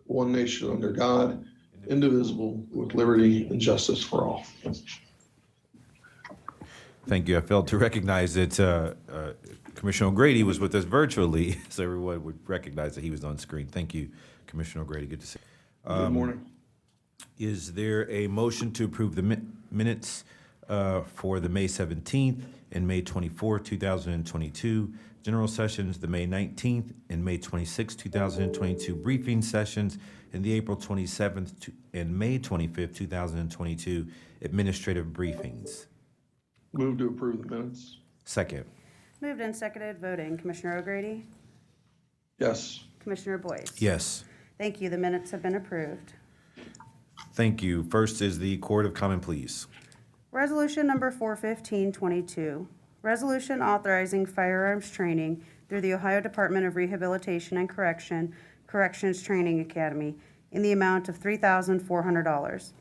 one nation under God, indivisible, with liberty and justice for all. Thank you. I failed to recognize that Commissioner O'Grady was with us virtually, so everyone would recognize that he was on screen. Thank you, Commissioner O'Grady. Good to see you. Good morning. Is there a motion to approve the minutes for the May 17th and May 24th, 2022 general sessions, the May 19th and May 26th, 2022 briefing sessions, and the April 27th and May 25th, 2022 administrative briefings? Move to approve the minutes. Second. Moved and seconded, voting. Commissioner O'Grady? Yes. Commissioner Boyce? Yes. Thank you. The minutes have been approved. Thank you. First is the Court of Common Pleas. Resolution number 41522. Resolution authorizing firearms training through the Ohio Department of Rehabilitation and Corrections Training Academy in the amount of $3,400.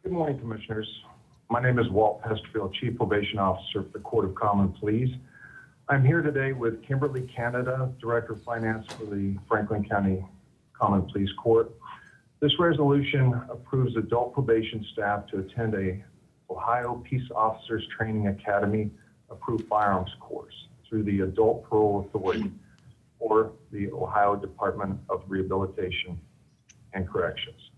Good morning, Commissioners. My name is Walt Pesterfield, Chief Probation Officer for the Court of Common Pleas. I'm here today with Kimberly Canada, Director of Finance for the Franklin County Common Pleas Court. This resolution approves adult probation staff to attend a Ohio Peace Officers Training Academy approved firearms course through the Adult Parole Authority or the Ohio Department of Rehabilitation and Corrections.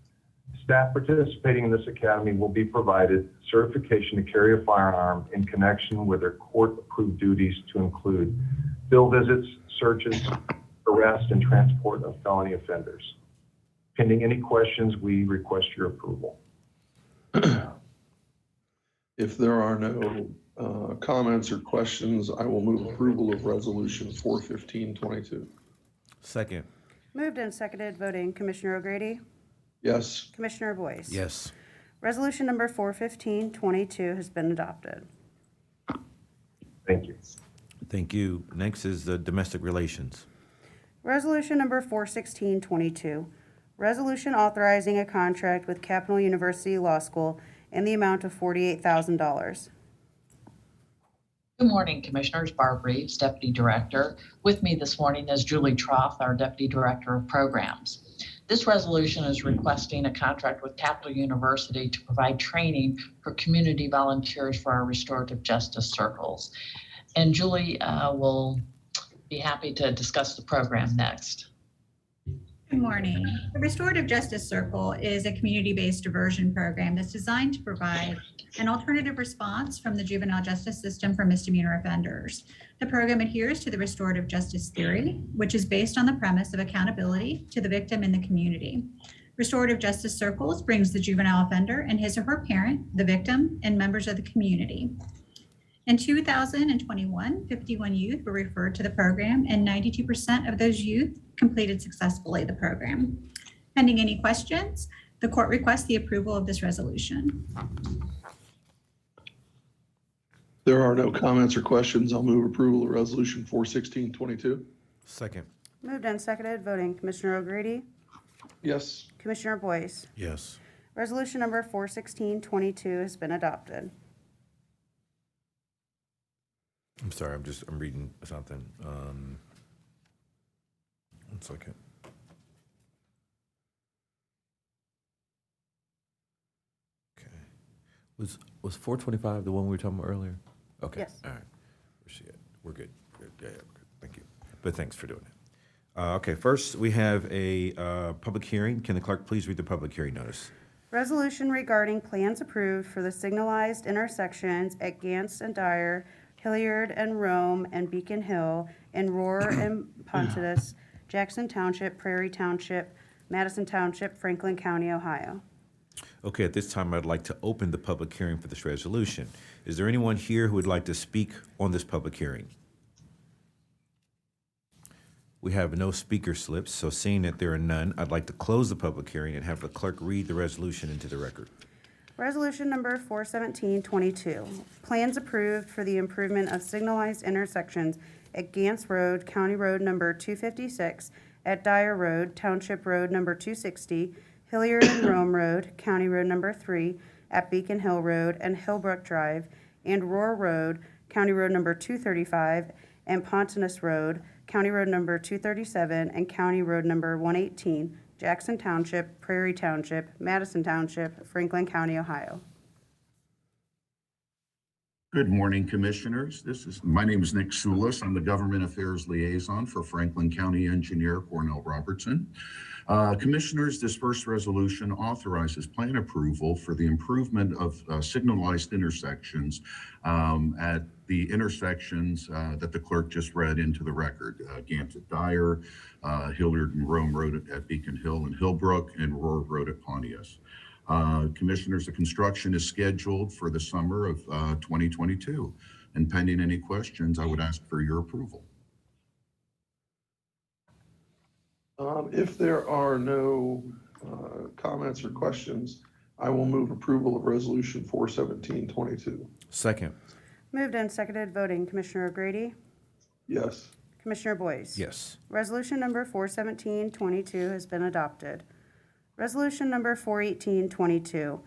Staff participating in this academy will be provided certification to carry a firearm in connection with their court-approved duties to include field visits, searches, arrest, and transport of felony offenders. Pending any questions, we request your approval. If there are no comments or questions, I will move approval of Resolution 41522. Second. Moved and seconded, voting. Commissioner O'Grady? Yes. Commissioner Boyce? Yes. Resolution number 41522 has been adopted. Thank you. Thank you. Next is the Domestic Relations. Resolution number 41622. Resolution authorizing a contract with Capital University Law School in the amount of $48,000. Good morning, Commissioners. Barb Reeves, Deputy Director. With me this morning is Julie Troth, our Deputy Director of Programs. This resolution is requesting a contract with Capital University to provide training for community volunteers for our restorative justice circles. And Julie will be happy to discuss the program next. Good morning. The Restorative Justice Circle is a community-based diversion program that's designed to provide an alternative response from the juvenile justice system for misdemeanor offenders. The program adheres to the restorative justice theory, which is based on the premise of accountability to the victim in the community. Restorative Justice Circles brings the juvenile offender and his or her parent, the victim, and members of the community. In 2021, 51 youth were referred to the program, and 92% of those youth completed successfully the program. Pending any questions, the court requests the approval of this resolution. There are no comments or questions. I'll move approval of Resolution 41622. Second. Moved and seconded, voting. Commissioner O'Grady? Yes. Commissioner Boyce? Yes. Resolution number 41622 has been adopted. I'm sorry, I'm reading something. 1 second. Okay. Was 425 the one we were talking about earlier? Okay. Yes. All right. Where's she at? We're good. Yeah, we're good. Thank you. But thanks for doing it. Okay, first we have a public hearing. Can the clerk please read the public hearing notice? Resolution regarding plans approved for the signalized intersections at Gantz and Dyer, Hilliard and Rome and Beacon Hill, and Roar and Pontitus, Jackson Township, Prairie Township, Madison Township, Franklin County, Ohio. Okay, at this time, I'd like to open the public hearing for this resolution. Is there anyone here who would like to speak on this public hearing? We have no speaker slips, so seeing that there are none, I'd like to close the public hearing and have the clerk read the resolution into the record. Resolution number 41722. Plans approved for the improvement of signalized intersections at Gantz Road, County Road number 256, at Dyer Road, Township Road number 260, Hilliard and Rome Road, County Road number 3, at Beacon Hill Road and Hillbrook Drive, and Roar Road, County Road number 235, and Pontonous Road, County Road number 237, and County Road number 118, Jackson Township, Prairie Township, Madison Township, Franklin County, Ohio. Good morning, Commissioners. My name is Nick Soulis. I'm the Government Affairs Liaison for Franklin County Engineer Cornell Robertson. Commissioners, this first resolution authorizes plan approval for the improvement of signalized intersections at the intersections that the clerk just read into the record. Gant at Dyer, Hilliard and Rome Road at Beacon Hill and Hillbrook, and Roar Road at Pontius. Commissioners, the construction is scheduled for the summer of 2022. And pending any questions, I would ask for your approval. If there are no comments or questions, I will move approval of Resolution 41722. Second. Moved and seconded, voting, Commissioner O'Grady, Yes. Commissioner Boyce. Yes. Resolution number 41722 has been adopted. Resolution number 41822,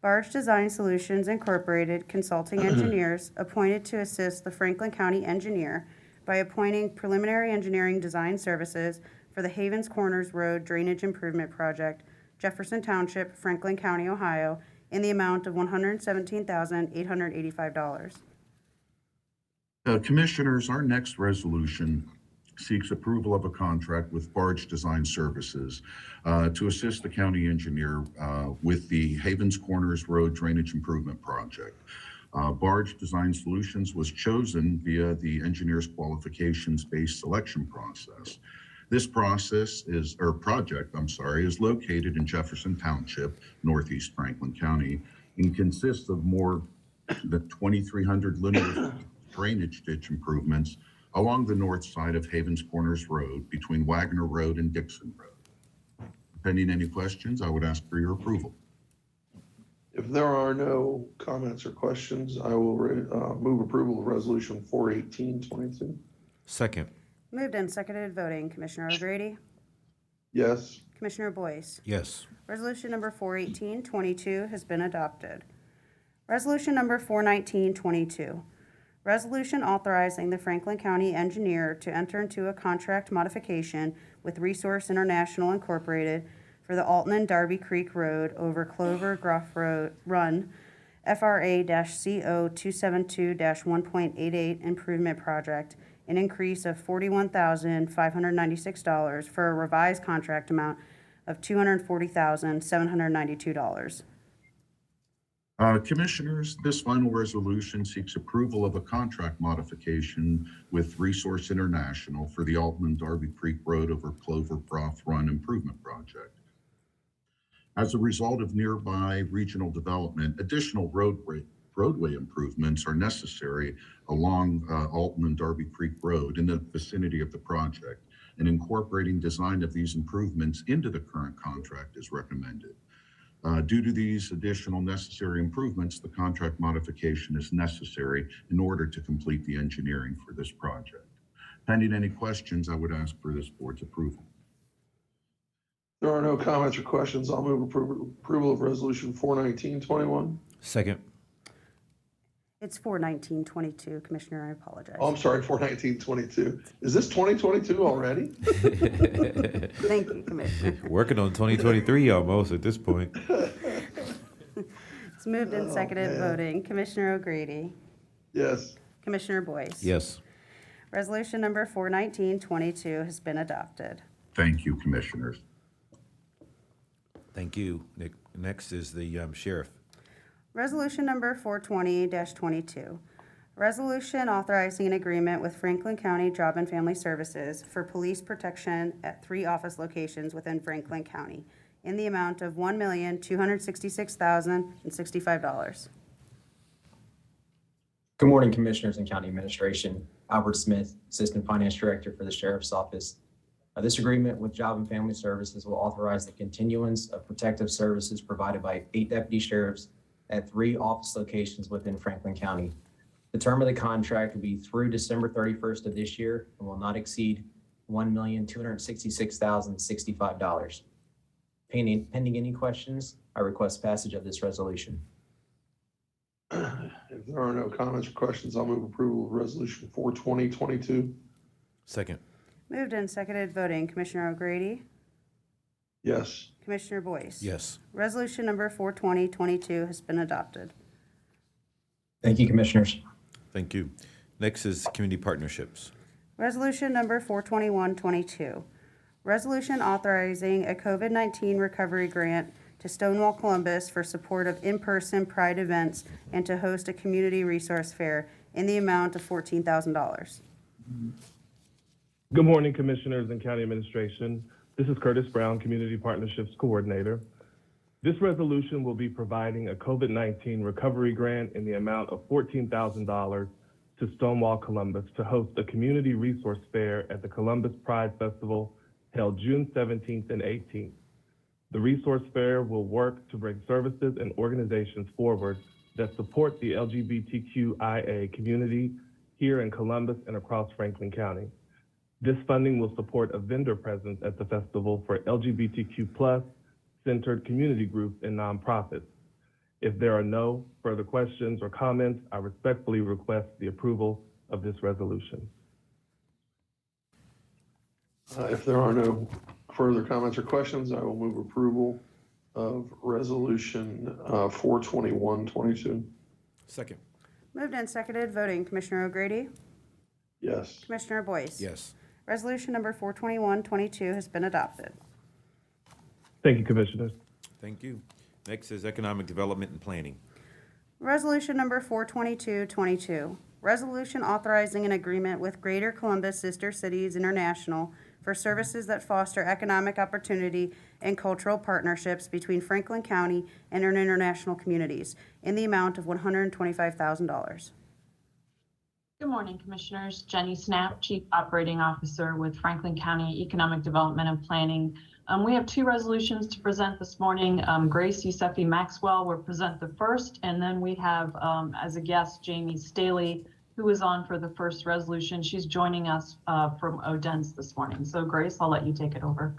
Barge Design Solutions Incorporated Consulting Engineers appointed to assist the Franklin County Engineer by appointing preliminary engineering design services for the Havens Corners Road Drainage Improvement Project, Jefferson Township, Franklin County, Ohio, in the amount of $117,885. Commissioners, our next resolution seeks approval of a contract with Barge Design Services to assist the county engineer with the Havens Corners Road Drainage Improvement Project. Barge Design Solutions was chosen via the engineer's qualifications-based selection process. This project is located in Jefferson Township, Northeast Franklin County, and consists of more than 2,300 linear drainage ditch improvements along the north side of Havens Corners Road between Wagner Road and Dixon Road. Pending any questions, I would ask for your approval. If there are no comments or questions, I will move approval of Resolution 41822. Second. Moved and seconded, voting, Commissioner O'Grady, Yes. Commissioner Boyce. Yes. Resolution number 41822 has been adopted. Resolution number 41922, resolution authorizing the Franklin County Engineer to enter into a contract modification with Resource International Incorporated for the Alton and Darby Creek Road over Clover Gruff Run, FRA-CO 272-1.88 Improvement Project, an increase of $41,596 for a revised contract amount of $240,792. Commissioners, this final resolution seeks approval of a contract modification with Resource International for the Alton and Darby Creek Road over Clover Broth Run Improvement Project. As a result of nearby regional development, additional roadway improvements are necessary along Alton and Darby Creek Road in the vicinity of the project, and incorporating design of these improvements into the current contract is recommended. Due to these additional necessary improvements, the contract modification is necessary in order to complete the engineering for this project. Pending any questions, I would ask for this board's approval. If there are no comments or questions, I'll move approval of Resolution 41921. Second. It's 41922, Commissioner, I apologize. Oh, I'm sorry, 41922. Is this 2022 already? Thank you, Commissioner. Working on 2023 almost at this point. It's moved and seconded, voting, Commissioner O'Grady, Yes. Commissioner Boyce. Yes. Resolution number 41922 has been adopted. Thank you, Commissioners. Thank you, Nick. Next is the sheriff. Resolution number 420-22, resolution authorizing an agreement with Franklin County Job and Family Services for police protection at 3 office locations within Franklin County in the amount of $1,266,065. Good morning, Commissioners and County Administration. Albert Smith, Assistant Finance Director for the Sheriff's Office. This agreement with Job and Family Services will authorize the continuance of protective services provided by 8 deputy sheriffs at 3 office locations within Franklin County. The term of the contract will be through December 31st of this year and will not exceed $1,266,065. Pending any questions, I request passage of this resolution. If there are no comments or questions, I'll move approval of Resolution 4/2022. Second. Moved and seconded voting, Commissioner O'Grady, Yes. Commissioner Boyce. Yes. Resolution number 4/2022 has been adopted. Thank you, Commissioners. Thank you. Next is community partnerships. Resolution number 42122. Resolution authorizing a COVID-19 recovery grant to Stonewall Columbus for support of in-person Pride events and to host a community resource fair in the amount of $14,000. Good morning, Commissioners and County Administration. This is Curtis Brown, Community Partnerships Coordinator. This resolution will be providing a COVID-19 recovery grant in the amount of $14,000 to Stonewall Columbus to host a community resource fair at the Columbus Pride Festival held June 17th and 18th. The resource fair will work to bring services and organizations forward that support the LGBTQIA community here in Columbus and across Franklin County. This funding will support a vendor presence at the festival for LGBTQ+ centered community groups and nonprofits. If there are no further questions or comments, I respectfully request the approval of this resolution. If there are no further comments or questions, I will move approval of Resolution 4/2122. Second. Moved and seconded voting, Commissioner O'Grady, Yes. Commissioner Boyce. Yes. Resolution number 42122 has been adopted. Thank you, Commissioners. Thank you. Next is economic development and planning. Resolution number 42222. Resolution authorizing an agreement with Greater Columbus Sister Cities International for services that foster economic opportunity and cultural partnerships between Franklin County and our international communities in the amount of $125,000. Good morning, Commissioners. Jenny Snap, Chief Operating Officer with Franklin County Economic Development and Planning. We have two resolutions to present this morning. Grace Yusefi Maxwell will present the first, and then we have as a guest Jamie Staley, who is on for the first resolution. She's joining us from Odense this morning. So Grace, I'll let you take it over.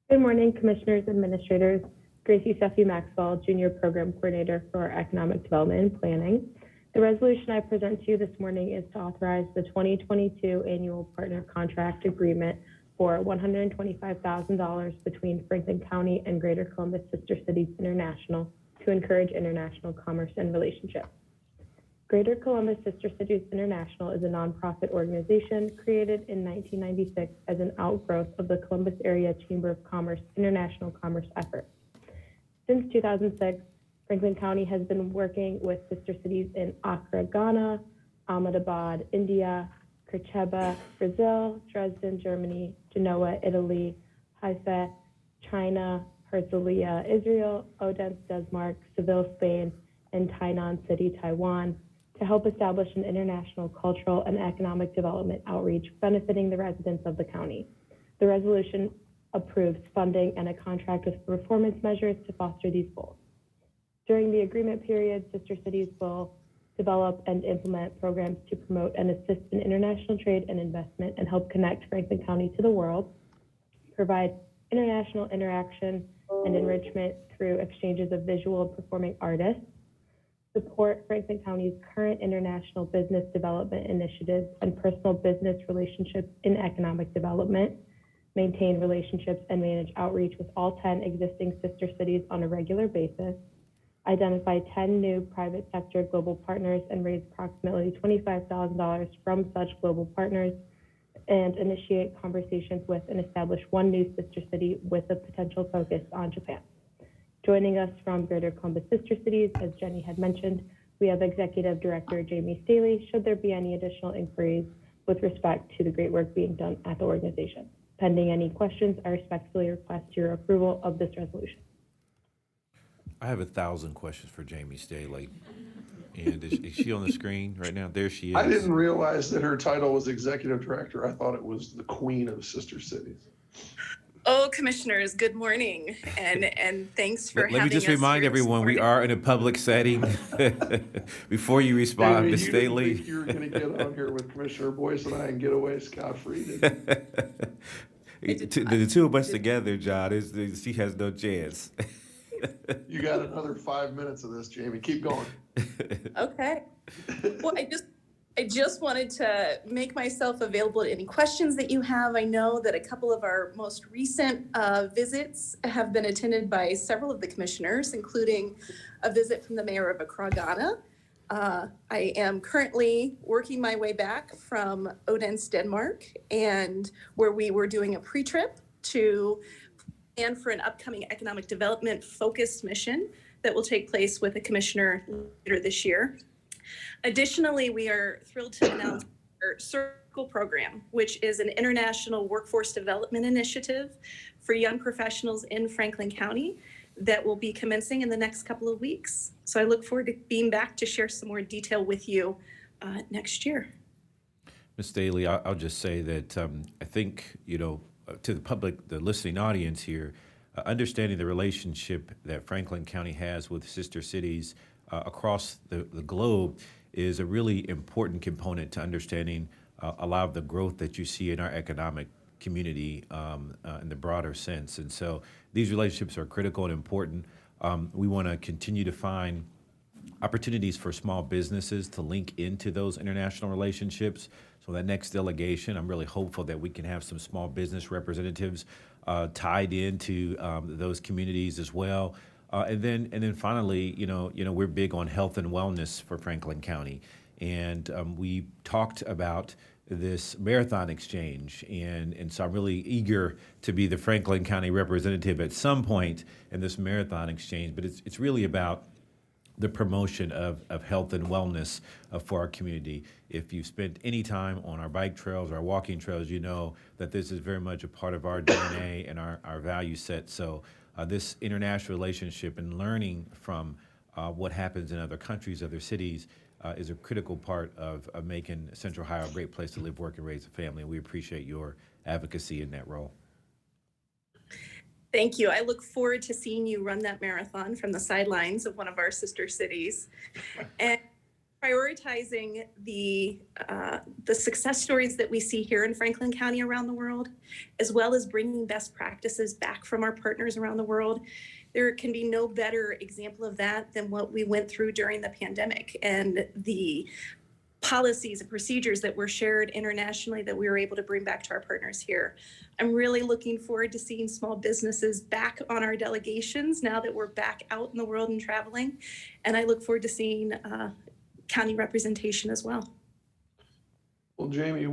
Good morning, Commissioners, Administrators. Grace Yusefi Maxwell, Junior Program Coordinator for Economic Development and Planning. The resolution I present to you this morning is to authorize the 2022 Annual Partner Contract Agreement for $125,000 between Franklin County and Greater Columbus Sister Cities International to encourage international commerce and relationships. Greater Columbus Sister Cities International is a nonprofit organization created in 1996 as an outgrowth of the Columbus Area Chamber of Commerce International Commerce efforts. Since 2006, Franklin County has been working with sister cities in Accra, Ghana, Ahmedabad, India, Curitiba, Brazil, Dresden, Germany, Genoa, Italy, Haifa, China, Herzliya, Israel, Odense, Denmark, Seville, Spain, and Tainan City, Taiwan, to help establish an international cultural and economic development outreach benefiting the residents of the county. The resolution approves funding and a contract with performance measures to foster these goals. During the agreement period, sister cities will develop and implement programs to promote and assist in international trade and investment and help connect Franklin County to the world, provide international interaction and enrichment through exchanges of visual and performing artists, support Franklin County's current international business development initiatives and personal business relationships in economic development, maintain relationships and manage outreach with all 10 existing sister cities on a regular basis, identify 10 new private sector global partners and raise approximately $25,000 from such global partners, and initiate conversations with and establish one new sister city with a potential focus on Japan. Joining us from Greater Columbus Sister Cities, as Jenny had mentioned, we have Executive Director Jamie Staley, should there be any additional inquiries with respect to the great work being done at the organization. Pending any questions, I respectfully request your approval of this resolution. I have 1,000 questions for Jamie Staley. And is she on the screen right now? There she is. I didn't realize that her title was Executive Director. I thought it was the Queen of Sister Cities. Oh, Commissioners, good morning, and thanks for having us. Let me just remind here this everyone, we morning. are in a public setting. Before you respond, Jamie, Ms. you didn't Staley. think you were going to get on here with Commissioner Boyce and I and get away scot-free, did you? The two of us together, John, she has no chance. You got another 5 minutes of this, Jamie. Keep going. Okay. Well, I just wanted to make myself available to any questions that you have. I know that a couple of our most recent visits have been attended by several of the commissioners, including a visit from the mayor of Akragana. I am currently working my way back from Odense, Denmark, and where we were doing a pre-trip to plan for an upcoming economic development focused mission that will take place with a commissioner later this year. Additionally, we are thrilled to announce our Circle program, which is an international workforce development initiative for young professionals in Franklin County that will be commencing in the next couple of weeks. So I look forward to being back to share some more detail with you next year. Ms. Daly, I'll just say that I think, to the public, the listening audience here, understanding the relationship that Franklin County has with sister cities across the globe is a really important component to understanding a lot of the growth that you see in our economic community in the broader sense. And so these relationships are critical and important. We want to continue to find opportunities for small businesses to link into those international relationships. So that next delegation, I'm really hopeful that we can have some small business representatives tied into those communities as well. And then finally, we're big on health and wellness for Franklin County, and we talked about this marathon exchange, and so I'm really eager to be the Franklin County representative at some point in this marathon exchange. But it's really about the promotion of health and wellness for our community. If you've spent any time on our bike trails, our walking trails, you know that this is very much a part of our DNA and our value set. So this international relationship and learning from what happens in other countries, other cities, is a critical part of making Central Ohio a great place to live, work, and raise a family. And we appreciate your advocacy in that role. Thank you. I look forward to seeing you run that marathon from the sidelines of one of our sister cities. And prioritizing the success stories that we see here in Franklin County around the world, as well as bringing best practices back from our partners around the world. There can be no better example of that than what we went through during the pandemic and the policies and procedures that were shared internationally that we were able to bring back to our partners here. I'm really looking forward to seeing small businesses back on our delegations now that we're back out in the world and traveling. And I look forward to seeing county representation as well. Well, Jamie, I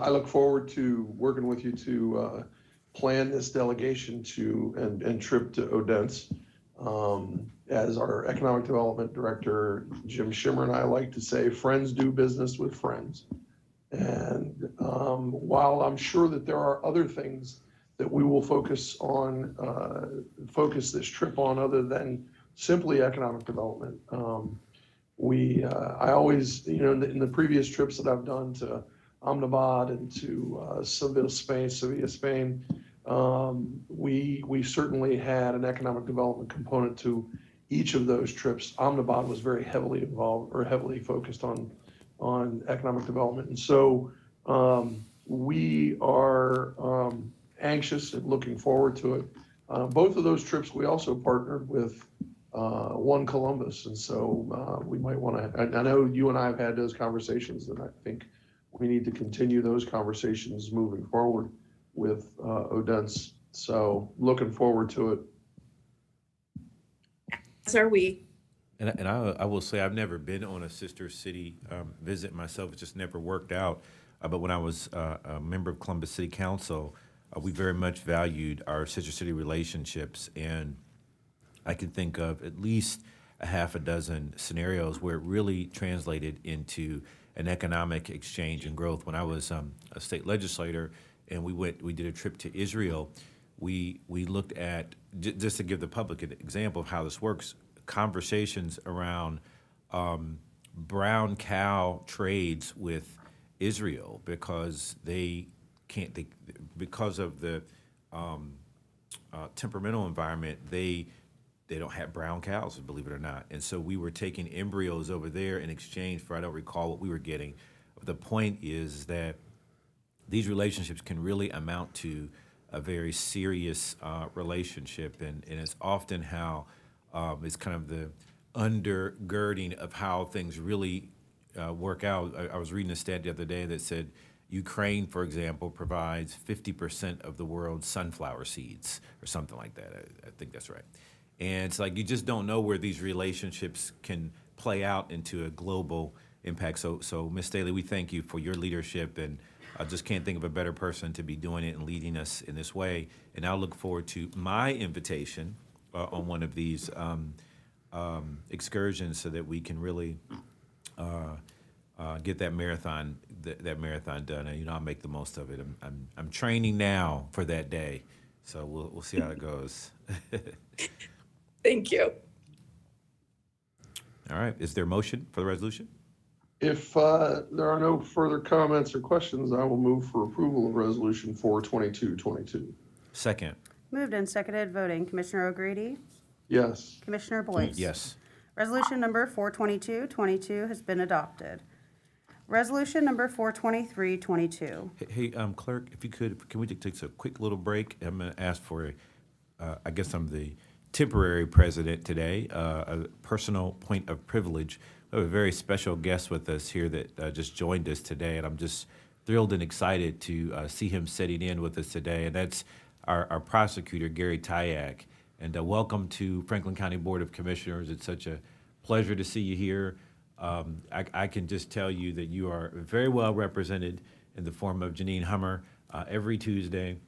look forward to working with you to plan this delegation and trip to Odense. As our economic development director, Jim Shimmer, and I like to say, friends do business with friends. And while I'm sure that there are other things that we will focus this trip on other than simply economic development, I always, in the previous trips that I've done to Ahmedabad and to Sevilla, Spain, we certainly had an economic development component to each of those trips. Ahmedabad was very heavily involved or heavily focused on economic development. And so we are anxious and looking forward to it. Both of those trips, we also partnered with One Columbus. And so we might want to, I know you and I have had those conversations, and I think we need to continue those conversations moving forward with Odense. So looking forward to it. As are we. And I will say I've never been on a sister city visit myself. It just never worked out. But when I was a member of Columbus City Council, we very much valued our sister city relationships. And I can think of at least a half a dozen scenarios where it really translated into an economic exchange and growth. When I was a state legislator and we did a trip to Israel, we looked at, just to give the public an example of how this works, conversations around brown cow trades with Israel because because of the temperamental environment, they don't have brown cows, believe it or not. And so we were taking embryos over there in exchange for, I don't recall what we were getting. But the point is that these relationships can really amount to a very serious relationship, and it's often how it's kind of the undergirding of how things really work out. I was reading a stat the other day that said Ukraine, for example, provides 50% of the world's sunflower seeds or something like that. I think that's right. And it's like you just don't know where these relationships can play out into a global impact. So Ms. Staley, we thank you for your leadership, and I just can't think of a better person to be doing it and leading us in this way. And I'll look forward to my invitation on one of these excursions so that we can really get that marathon done. And I'll make the most of it. I'm training now for that day, so we'll see how it goes. Thank you. All right. Is there a motion for the resolution? If there are no further comments or questions, I will move for approval of Resolution 42222. Second. Moved and seconded, voting. Commissioner O'Grady? Yes. Commissioner Boyce? Yes. Resolution number 42222 has been adopted. Resolution number 42322. Hey, clerk, if you could, can we take a quick little break? I'm going to ask for I guess I'm the temporary president today, a personal point of privilege. We have a very special guest with us here that just joined us today, and I'm just thrilled and excited to see him sitting in with us today, and that's our prosecutor, Gary Tyak. And welcome to Franklin County Board of Commissioners. It's such a pleasure to see you here. I can just tell you that you are very well represented in the form of Janine Hummer every Tuesday.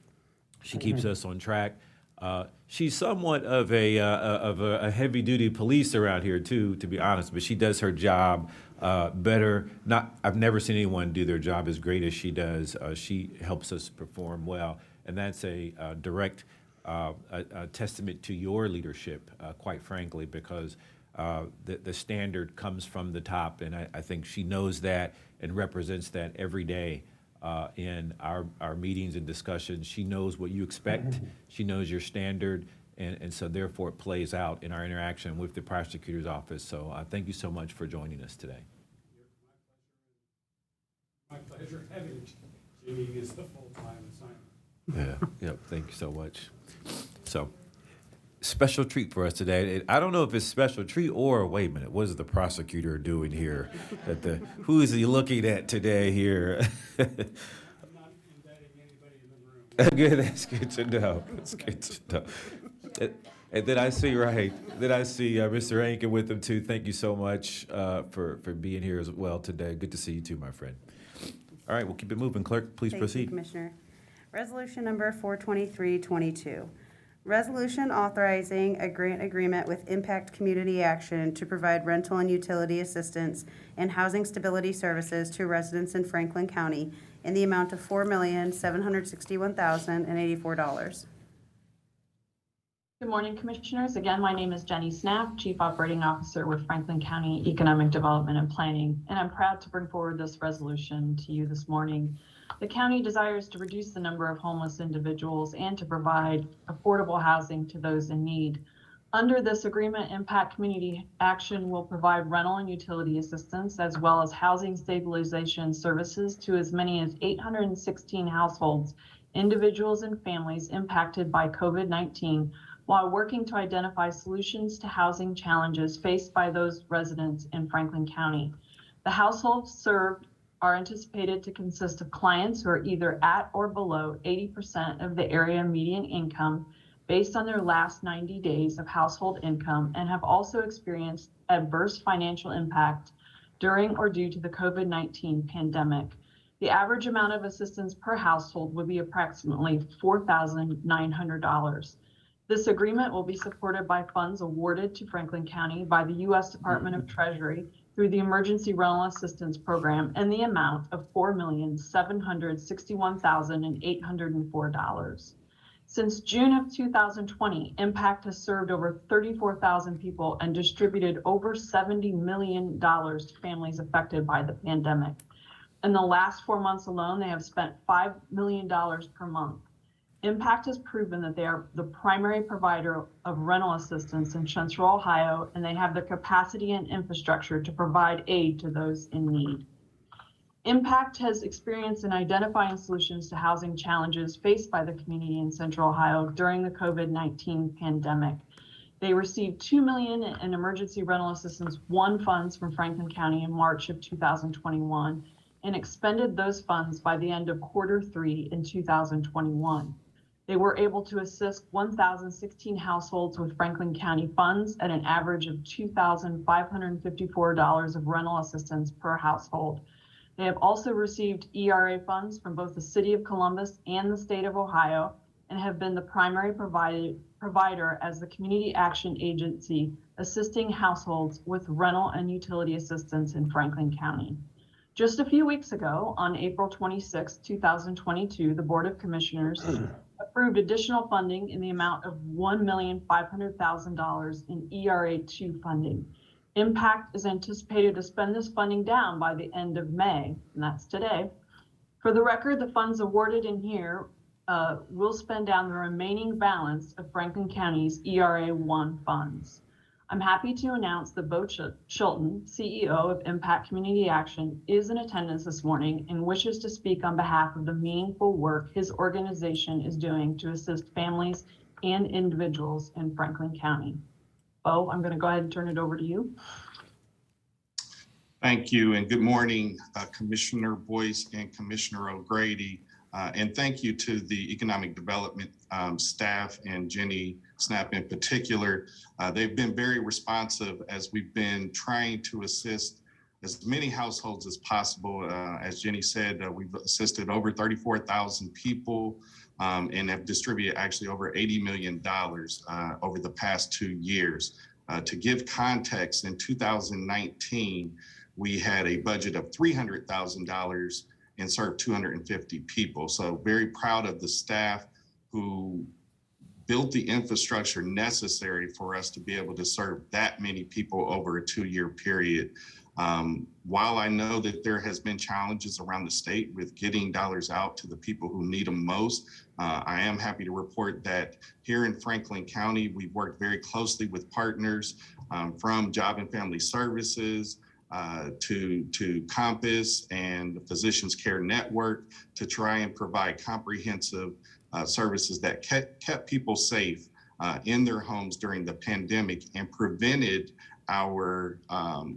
She keeps us on track. She's somewhat of a heavy-duty police around here too, to be honest. But she does her job better. I've never seen anyone do their job as great as she does. She helps us perform well, and that's a direct a testament to your leadership, quite frankly, because the standard comes from the top, and I think she knows that and represents that every day. In our meetings and discussions. She knows what you expect. She knows your standard, and so therefore it plays out in our interaction with the prosecutor's office. So thank you so much for joining us today. My pleasure having Janine is the full-time assignment. Yeah, thank you so much. So, special treat for us today. I don't know if it's special treat or, wait a minute, what is the prosecutor doing here? Who is he looking at today here? I'm not embedding anybody in the room. Good, that's good to know. That's good to know. And then I see Mr. Rankin with him too. Thank you so much for being here as well today. Good to see you too, my friend. All right, we'll keep it moving. Clerk, please Thank proceed. you, Commissioner. Resolution number 42322. Resolution authorizing a grant agreement with Impact Community Action to provide rental and utility assistance and housing stability services to residents in Franklin County in the amount of $4,761,084. Good morning, Commissioners. Again, my name is Jenny Snap, Chief Operating Officer with Franklin County Economic Development and Planning, and I'm proud to bring forward this resolution to you this morning. The county desires to reduce the number of homeless individuals and to provide affordable housing to those in need. Under this agreement, Impact Community Action will provide rental and utility assistance as well as housing stabilization services to as many as 816 households, individuals, and families impacted by COVID-19 while working to identify solutions to housing challenges faced by those residents in Franklin County. The households served are anticipated to consist of clients who are either at or below 80% of the area median income based on their last 90 days of household income and have also experienced adverse financial impact during or due to the COVID-19 pandemic. The average amount of assistance per household would be approximately $4,900. This agreement will be supported by funds awarded to Franklin County by the U.S. Department of Treasury through the Emergency Rental Assistance Program in the amount of $4,761,804. Since June of 2020, Impact has served over 34,000 people and distributed over $70 million to families affected by the pandemic. In the last 4 months alone, they have spent $5 million per month. Impact has proven that they are the primary provider of rental assistance in Central Ohio, and they have the capacity and infrastructure to provide aid to those in need. Impact has experience in identifying solutions to housing challenges faced by the community in Central Ohio during the COVID-19 pandemic. They received $2 million in emergency rental assistance 1 funds from Franklin County in March of 2021 and expended those funds by the end of Q3 in 2021. They were able to assist 1,016 households with Franklin County funds at an average of $2,554 of rental assistance per household. They have also received ERA funds from both the City of Columbus and the State of Ohio and have been the primary provider as the community action agency assisting households with rental and utility assistance in Franklin County. Just a few weeks ago, on April 26, 2022, the Board of Commissioners approved additional funding in the amount of $1,500,000 in ERA2 funding. Impact is anticipated to spend this funding down by the end of May, and that's today. For the record, the funds awarded in here will spend down the remaining balance of Franklin County's ERA1 funds. I'm happy to announce that Bo Chilton, CEO of Impact Community Action, is in attendance this morning and wishes to speak on behalf of the meaningful work his organization is doing to assist families and individuals in Franklin County. Bo, I'm going to go ahead and turn it over to you. Thank you, and good morning, Commissioner Boyce and Commissioner O'Grady. And thank you to the Economic Development staff and Jenny Snap in particular. They've been very responsive as we've been trying to assist as many households as possible. As Jenny said, we've assisted over 34,000 people and have distributed actually over $80 million over the past 2 years. To give context, in 2019, we had a budget of $300,000 and served 250 people. So very proud of the staff who built the infrastructure necessary for us to be able to serve that many people over a 2-year period. While I know that there has been challenges around the state with getting dollars out to the people who need them most, I am happy to report that here in Franklin County, we've worked very closely with partners from Job and Family Services, to Compass and the Physicians Care Network to try and provide comprehensive services that kept people safe in their homes during the pandemic and prevented our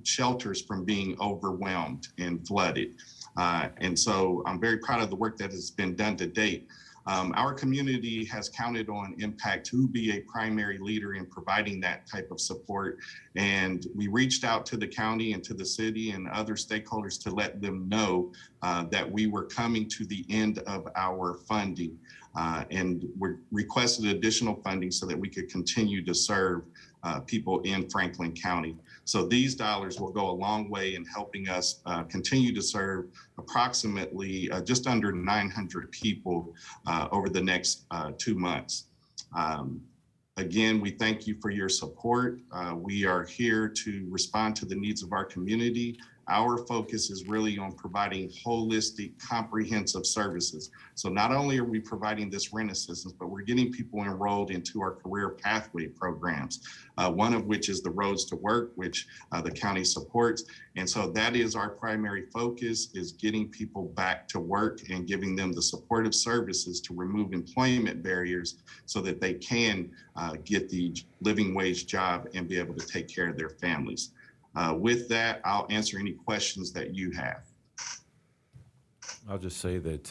shelters from being overwhelmed and flooded. And so I'm very proud of the work that has been done to date. Our community has counted on Impact to be a primary leader in providing that type of support. And we reached out to the county and to the city and other stakeholders to let them know that we were coming to the end of our funding. And we requested additional funding so that we could continue to serve people in Franklin County. So these dollars will go a long way in helping us continue to serve approximately just under 900 people over the next 2 months. Again, we thank you for your support. We are here to respond to the needs of our community. Our focus is really on providing holistic, comprehensive services. So not only are we providing this rent assistance, but we're getting people enrolled into our career pathway programs, one of which is the Roads to Work, which the county supports. And so that is our primary focus, is getting people back to work and giving them the supportive services to remove employment barriers so that they can get the living wage job and be able to take care of their families. With that, I'll answer any questions that you have. I'll just say that,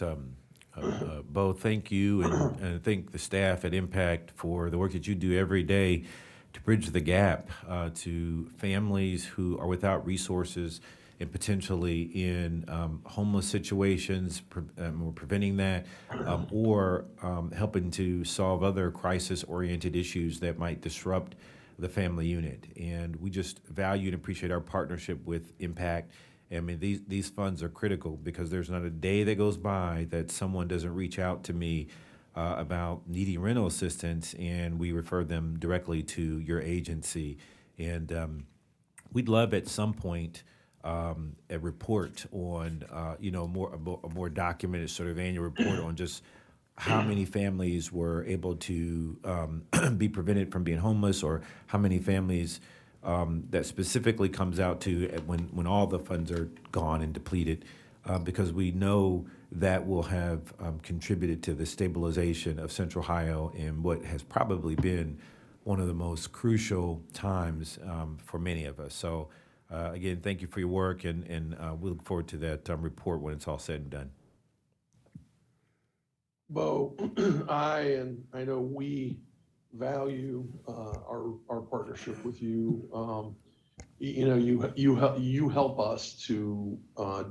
Bo, thank you and thank the staff at Impact for the work that you do every day to bridge the gap to families who are without resources and potentially in homeless situations, or preventing that, or helping to solve other crisis-oriented issues that might disrupt the family unit. And we just value and appreciate our partnership with Impact. I mean, these funds are critical because there's not a day that goes by that someone doesn't reach out to me about needing rental assistance, and we refer them directly to your agency. And we'd love at some point a report on, a more documented sort of annual report on just how many families were able to be prevented from being homeless, or how many families that specifically comes out to when all the funds are gone and depleted, because we know that will have contributed to the stabilization of Central Ohio in what has probably been one of the most crucial times for many of us. So again, thank you for your work, and we look forward to that report when it's all said and done. Bo, I know we value our partnership with you. You help us to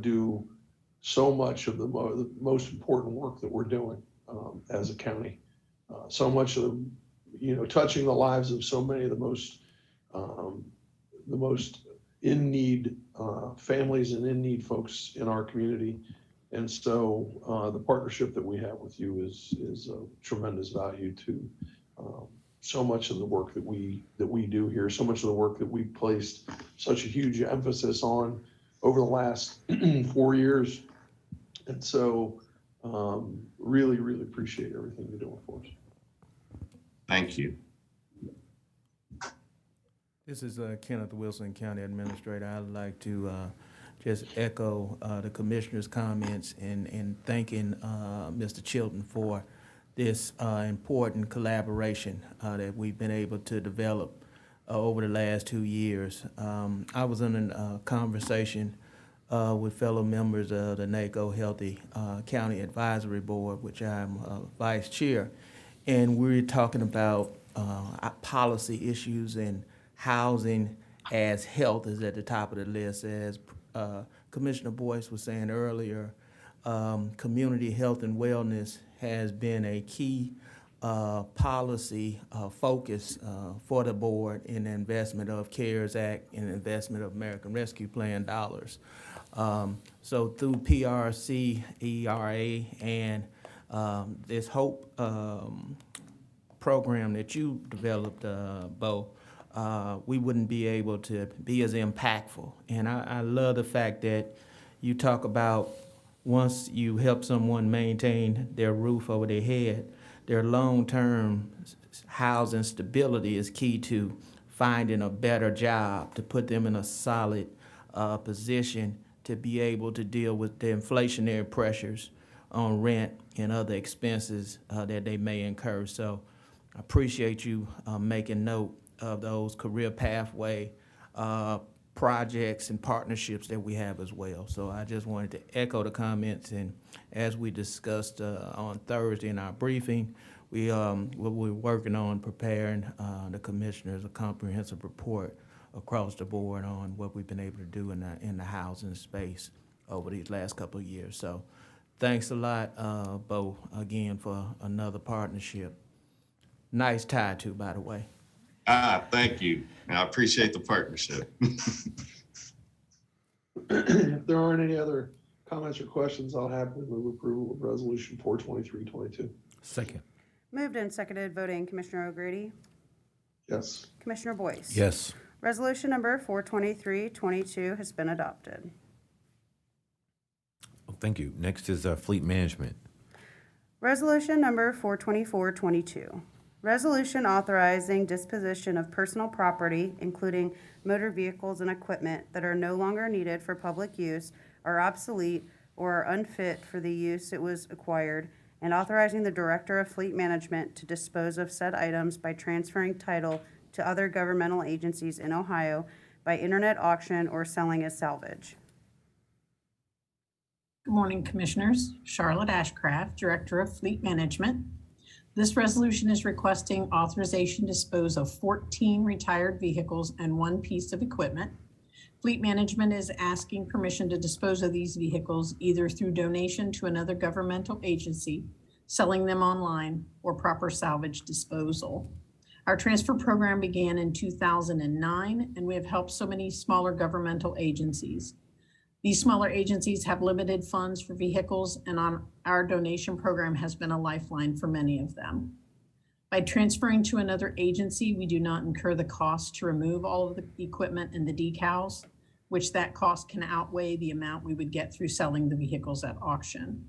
do so much of the most important work that we're doing as a county. So much of touching the lives of so many of the most in need families and in need folks in our community. And so the partnership that we have with you is a tremendous value to so much of the work that we do here, so much of the work that we've placed such a huge emphasis on over the last 4 years. And so really, really appreciate everything you're doing for us. Thank you. This is Kenneth, Wilson County Administrator. I'd like to just echo the Commissioner's comments and thanking Mr. Chilton for this important collaboration that we've been able to develop over the last 2 years. I was in a conversation with fellow members of the NACO Healthy County Advisory Board, which I'm Vice Chair, and we're talking about policy issues, and housing as health is at the top of the list. As Commissioner Boyce was saying earlier, community health and wellness has been a key policy focus for the board in the investment of CARES Act and investment of American Rescue Plan dollars. So through PRC, ERA, and this HOPE program that you developed, Bo, we wouldn't be able to be as impactful. And I love the fact that you talk about once you help someone maintain their roof over their head, their long-term housing stability is key to finding a better job, to put them in a solid position to be able to deal with the inflationary pressures on rent and other expenses that they may incur. So I appreciate you making note of those career pathway projects and partnerships that we have as well. So I just wanted to echo the comments, and as we discussed on Thursday in our briefing, we're working on preparing the commissioners a comprehensive report across the board on what we've been able to do in the housing space over these last couple of years. So thanks a lot, Bo, again, for another partnership. Nice tie too, by the way. Thank you. I appreciate the partnership. If there aren't any other comments or questions, I'll happily move approval of Resolution 42322. Second. Moved and seconded, voting Commissioner O'Grady, Yes. Commissioner Boyce. Yes. Resolution number 42322 has been adopted. Well, thank you. Next is fleet management. Resolution number 42422. Resolution authorizing disposition of personal property, including motor vehicles and equipment that are no longer needed for public use, are obsolete, or are unfit for the use it was acquired, and authorizing the Director of Fleet Management to dispose of said items by transferring title to other governmental agencies in Ohio by internet auction or selling as salvage. Good morning, Commissioners. Charlotte Ashcraft, Director of Fleet Management. This resolution is requesting authorization to dispose of 14 retired vehicles and 1 piece of equipment. Fleet Management is asking permission to dispose of these vehicles either through donation to another governmental agency, selling them online, or proper salvage disposal. Our transfer program began in 2009, and we have helped so many smaller governmental agencies. These smaller agencies have limited funds for vehicles, and our donation program has been a lifeline for many of them. By transferring to another agency, we do not incur the cost to remove all of the equipment and the decals, which that cost can outweigh the amount we would get through selling the vehicles at auction.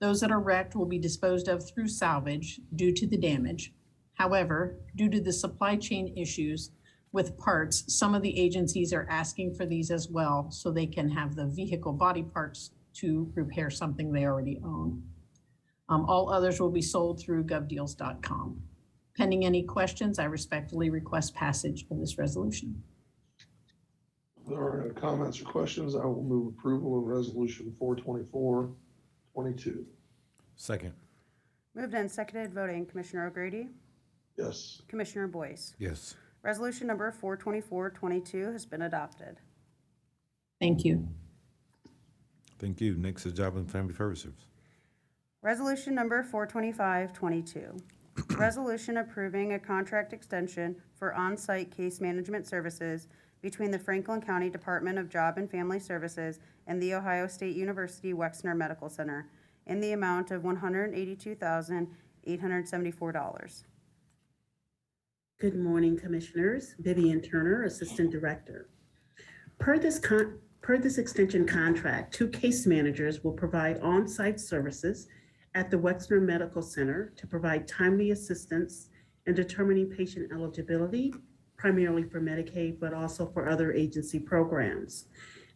Those that are wrecked will be disposed of through salvage due to the damage. However, due to the supply chain issues with parts, some of the agencies are asking for these as well, so they can have the vehicle body parts to repair something they already own. All others will be sold through govdeals.com. Pending any questions, I respectfully request passage of this resolution. If there are no comments or questions, I will move approval of Resolution 424-22. Second. Moved and seconded, voting Commissioner O'Grady, Yes. Commissioner Boyce. Yes. Resolution number 424-22 has been adopted. Thank you. Thank you. Next is Job and Family Services. Resolution number 425-22. Resolution approving a contract extension for on-site case management services between the Franklin County Department of Job and Family Services and the Ohio State University-Wexner Medical Center in the amount of $182,874. Good morning, Commissioners. Vivian Turner, Assistant Director. Per this extension contract, 2 case managers will provide on-site services at the Wexner Medical Center to provide timely assistance in determining patient eligibility, primarily for Medicaid, but also for other agency programs.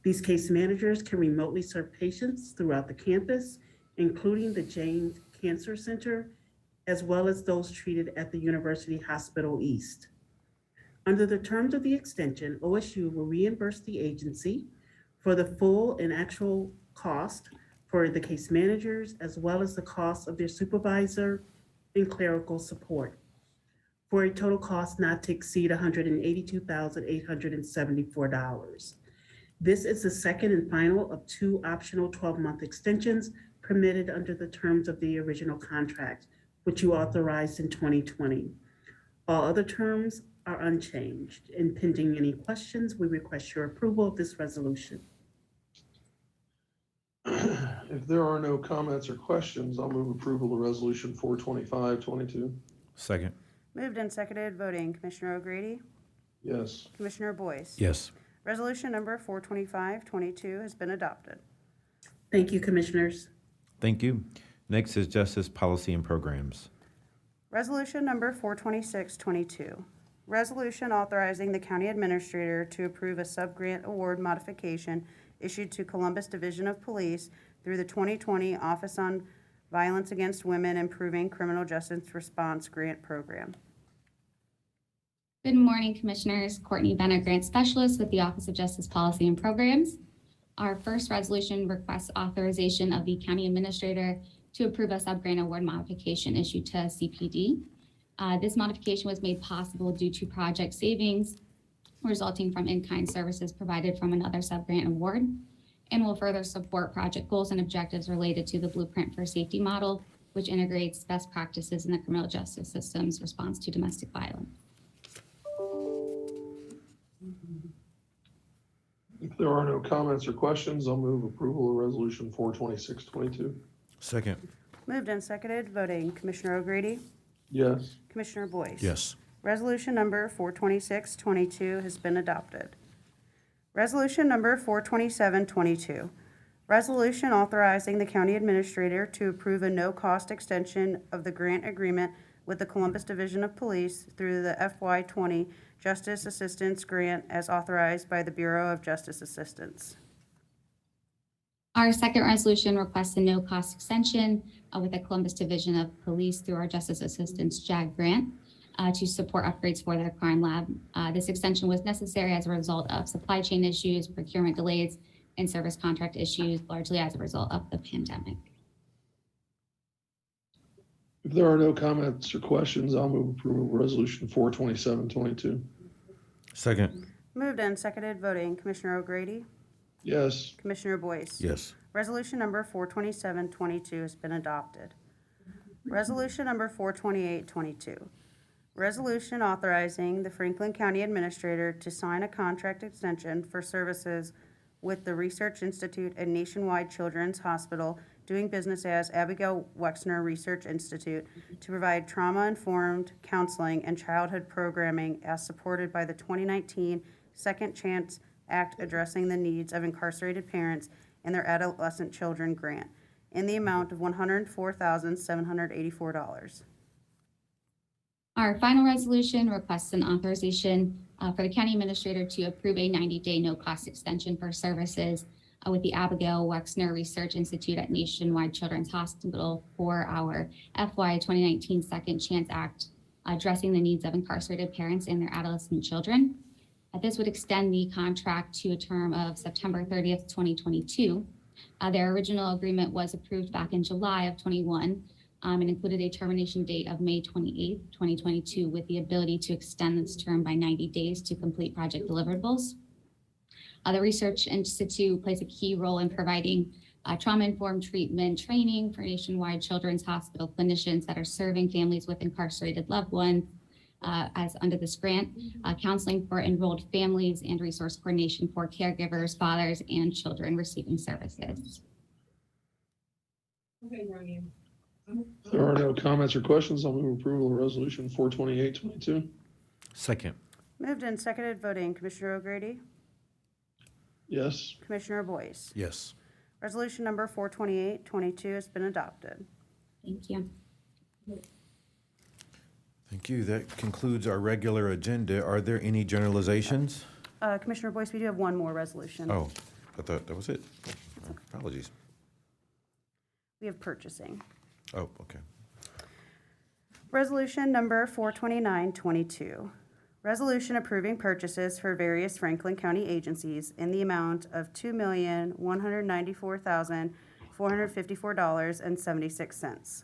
These case managers can remotely serve patients throughout the campus, including the James Cancer Center, as well as those treated at the University Hospital East. Under the terms of the extension, OSU will reimburse the agency for the full and actual cost for the case managers, as well as the cost of their supervisor and clerical support, for a total cost not to exceed $182,874. This is the second and final of 2 optional 12-month extensions permitted under the terms of the original contract, which you authorized in 2020. All other terms are unchanged. And pending any questions, we request your approval of this resolution. If there are no comments or questions, I'll move approval of Resolution 425-22. Second. Moved and seconded, voting Commissioner O'Grady, Yes. Commissioner Boyce. Yes. Resolution number 425-22 has been adopted. Thank you, Commissioners. Thank you. Next is Justice Policy and Programs. Resolution number 426-22. Resolution authorizing the county administrator to approve a sub-grant award modification issued to Columbus Division of Police through the 2020 Office on Violence Against Women Improving Criminal Justice Response Grant Program. Good morning, Commissioners. Courtney Bennett, Grant Specialist with the Office of Justice Policy and Programs. Our first resolution requests authorization of the county administrator to approve a sub-grant award modification issued to CPD. This modification was made possible due to project savings resulting from in-kind services provided from another sub-grant award, and will further support project goals and objectives related to the Blueprint for Safety model, which integrates best practices in the criminal justice system's response to domestic violence. If there are no comments or questions, I'll move approval of Resolution 426-22. Second. Moved and seconded, voting Commissioner O'Grady, Yes. Commissioner Boyce. Yes. Resolution number 426-22 has been adopted. Resolution number 427-22. Resolution authorizing the county administrator to approve a no-cost extension of the grant agreement with the Columbus Division of Police through the FY20 Justice Assistance Grant as authorized by the Bureau of Justice Assistance. Our second resolution requests a no-cost extension with the Columbus Division of Police through our Justice Assistance JAG grant to support upgrades for their crime lab. This extension was necessary as a result of supply chain issues, procurement delays, and service contract issues, largely as a result of the pandemic. If there are no comments or questions, I'll move approval of Resolution 427-22. Second. Moved and seconded, voting Commissioner O'Grady, Yes. Commissioner Boyce. Yes. Resolution number 427-22 has been adopted. Resolution number 428-22. Resolution authorizing the Franklin County Administrator to sign a contract extension for services with the Research Institute and Nationwide Children's Hospital, doing business as Abigail Wexner Research Institute, to provide trauma-informed counseling and childhood programming as supported by the 2019 Second Chance Act addressing the needs of incarcerated parents and their adolescent children grant in the amount of $104,784. Our final resolution requests an authorization for the county administrator to approve a 90-day no-cost extension for services with the Abigail-Wexner Research Institute at Nationwide Children's Hospital for our FY 2019 Second Chance Act, addressing the needs of incarcerated parents and their adolescent children. This would extend the contract to a term of September 30th, 2022. Their original agreement was approved back in July of 21 and included a termination date of May 28th, 2022, with the ability to extend this term by 90 days to complete project deliverables. The Research Institute plays a key role in providing trauma-informed treatment training for Nationwide Children's Hospital clinicians that are serving families with incarcerated loved ones, as under this grant, counseling for enrolled families, and resource coordination for caregivers, fathers, and children receiving services. If there are no comments or questions, I'll move approval of Resolution 42822. Second. Moved and seconded, voting. Commissioner O'Grady? Yes. Commissioner Boyce? Yes. Resolution number 42822 has been adopted. Thank you. Thank you. That concludes our regular agenda. Are there any generalizations? Commissioner Boyce, we do have one more resolution. Oh, I thought that was it. Apologies. We have purchasing. Oh, okay. Resolution number 42922. Resolution approving purchases for various Franklin County agencies in the amount of $2,194,454.76.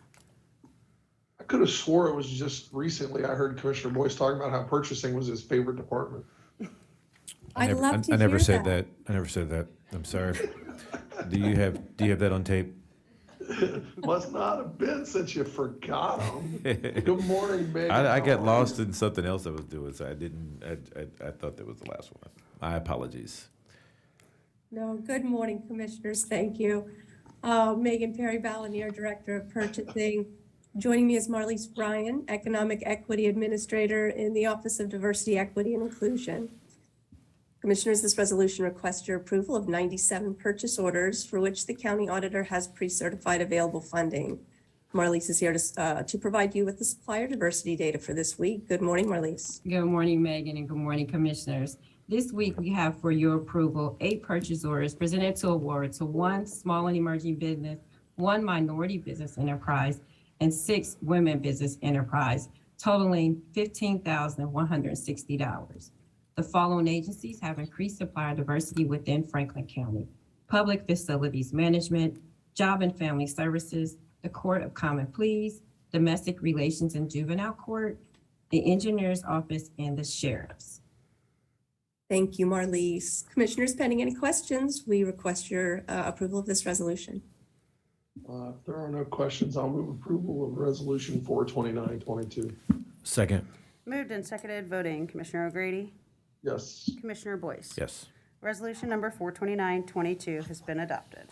I could have swore it was just recently I heard Commissioner Boyce talking about how purchasing was his favorite department. I never said that. I never said that. I'm sorry. Do you have that on tape? Must not have been since you forgot him. Good morning, Megan. I got lost in something else I was doing, so I didn't. I thought that was the last one. My apologies. No, good morning, Commissioners. Thank you. Megan Perry-Balanier, Director of Purchasing. Joining me is Marlise Bryan, Economic Equity Administrator in the Office of Diversity, Equity, and Inclusion. Commissioners, this resolution requests your approval of 97 purchase orders for which the county auditor has pre-certified available funding. Marlise is here to provide you with the supplier diversity data for this week. Good morning, Marlise. Good morning, Megan, and good morning, Commissioners. This week, we have for your approval 8 purchase orders presented to award to 1 small and emerging business, 1 minority business enterprise, and 6 women business enterprise, totaling $15,160. The following agencies have increased supplier diversity within Franklin County: Public Facilities Management, Job and Family Services, the Court of Common Pleas, Domestic Relations and Juvenile Court, the Engineer's Office, and the Sheriff's. Thank you, Marlise. Commissioners, pending any questions, we request your approval of this resolution. If there are no questions, I'll move approval of Resolution 42922. Second. Moved and seconded, voting. Commissioner O'Grady? Yes. Commissioner Boyce? Yes. Resolution number 42922 has been adopted.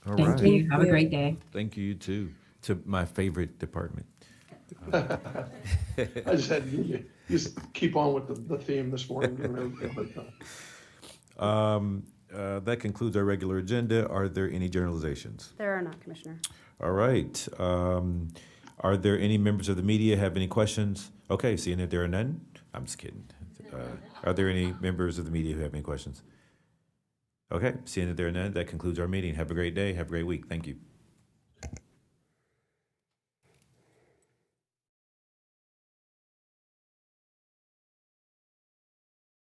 All Thank right. you. Have a great day. Thank you too. To my favorite department. I just had you just keep on with the theme this morning. That concludes our regular agenda. Are there any generalizations? There are not, Commissioner. All right. Are there any members of the media have any questions? Okay, seeing that there are none, I'm just kidding. Are there any members of the media who have any questions? Okay, seeing that there are none, that concludes our meeting. Have a great day. Have a great week. Thank you.